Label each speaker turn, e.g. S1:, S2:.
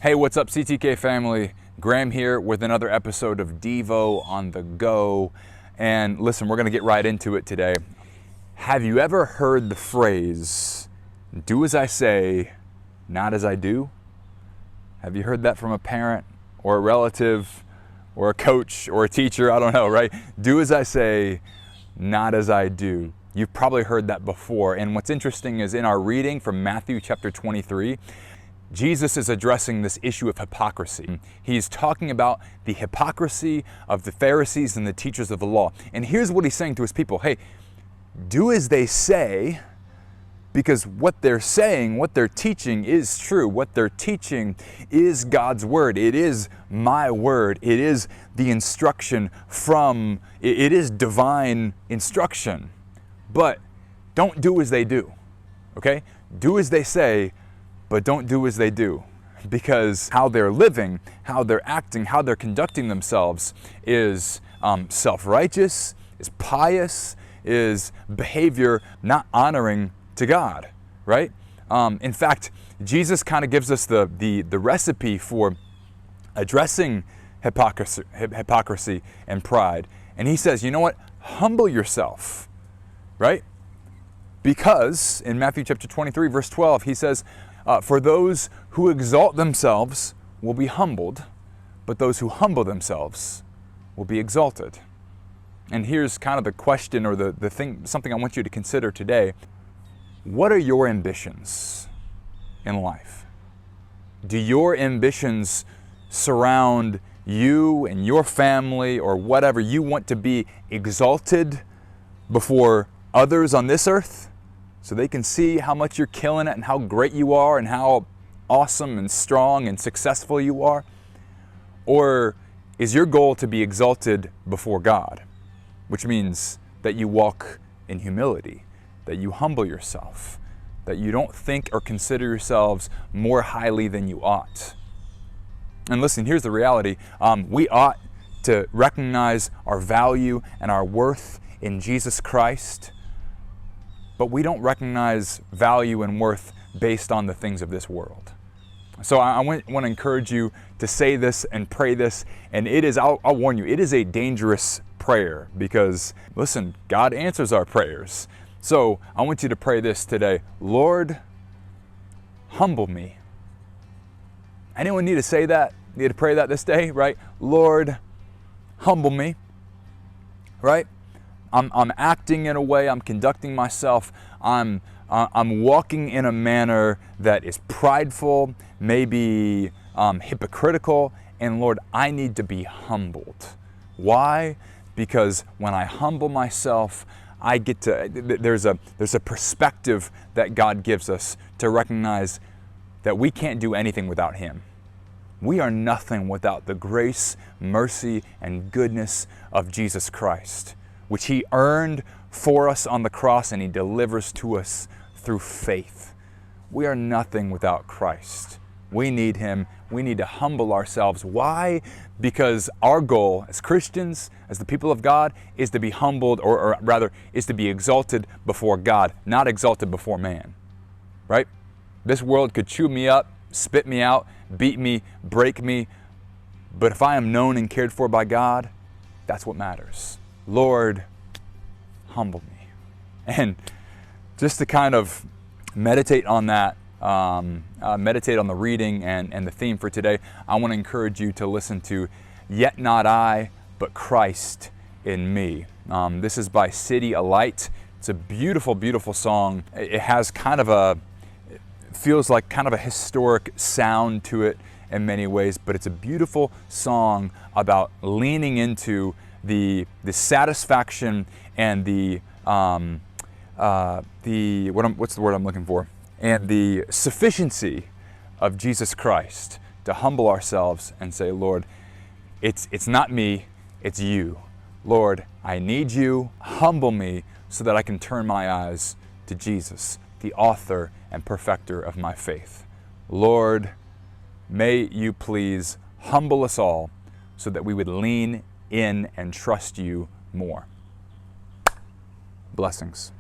S1: Hey, what's up, CTK family? Graham here with another episode of Devo on the Go. And listen, we're going to get right into it today. Have you ever heard the phrase, do as I say, not as I do? Have you heard that from a parent or a relative or a coach or a teacher? I don't know, right? Do as I say, not as I do. You've probably heard that before. And what's interesting is in our reading from Matthew chapter 23, Jesus is addressing this issue of hypocrisy. He's talking about the hypocrisy of the Pharisees and the teachers of the law. And here's what he's saying to his people. Hey, do as they say, because what they're saying, what they're teaching is true. What they're teaching is God's word. It is my word. It is the instruction from, it is divine instruction. But don't do as they do, okay? Do as they say, but don't do as they do, because how they're living, how they're acting, how they're conducting themselves is self-righteous, is pious, is behavior not honoring to God, right? In fact, Jesus kind of gives us the recipe for addressing hypocrisy and pride. And he says, you know what? Humble yourself, right? Because in Matthew chapter 23, verse 12, he says, for those who exalt themselves will be humbled, but those who humble themselves will be exalted. And here's kind of the question, or the thing, something I want you to consider today. What are your ambitions in life? Do your ambitions surround you and your family or whatever? You want to be exalted before others on this earth, so they can see how much you're killing it and how great you are and how awesome and strong and successful you are? Or is your goal to be exalted before God, which means that you walk in humility, that you humble yourself, that you don't think or consider yourselves more highly than you ought? And listen, here's the reality. We ought to recognize our value and our worth in Jesus Christ, but we don't recognize value and worth based on the things of this world. So I want to encourage you to say this and pray this, and it is, I'll warn you, it is a dangerous prayer because, listen, God answers our prayers. So I want you to pray this today. Lord, humble me. Anyone need to say that? Need to pray that this day, right? Lord, humble me, right? I'm acting in a way, I'm conducting myself, I'm walking in a manner that is prideful, maybe hypocritical, and Lord, I need to be humbled. Why? Because when I humble myself, I get to, there's a perspective that God gives us to recognize that we can't do anything without Him. We are nothing without the grace, mercy, and goodness of Jesus Christ, which He earned for us on the cross and He delivers to us through faith. We are nothing without Christ. We need Him. We need to humble ourselves. Why? Because our goal as Christians, as the people of God, is to be humbled, or rather, is to be exalted before God, not exalted before man, right? This world could chew me up, spit me out, beat me, break me, but if I am known and cared for by God, that's what matters. Lord, humble me. And just to kind of meditate on that, meditate on the reading and the theme for today, I want to encourage you to listen to Yet Not I, But Christ in Me. This is by Cityalight. It's a beautiful, beautiful song. It has kind of it feels like kind of a historic sound to it in many ways, but it's a beautiful song about leaning into the satisfaction and what's the word I'm looking for? And the sufficiency of Jesus Christ, to humble ourselves and say, Lord, it's not me, it's you. Lord, I need you. Humble me so that I can turn my eyes to Jesus, the author and perfecter of my faith. Lord, may you please humble us all so that we would lean in and trust you more. Blessings.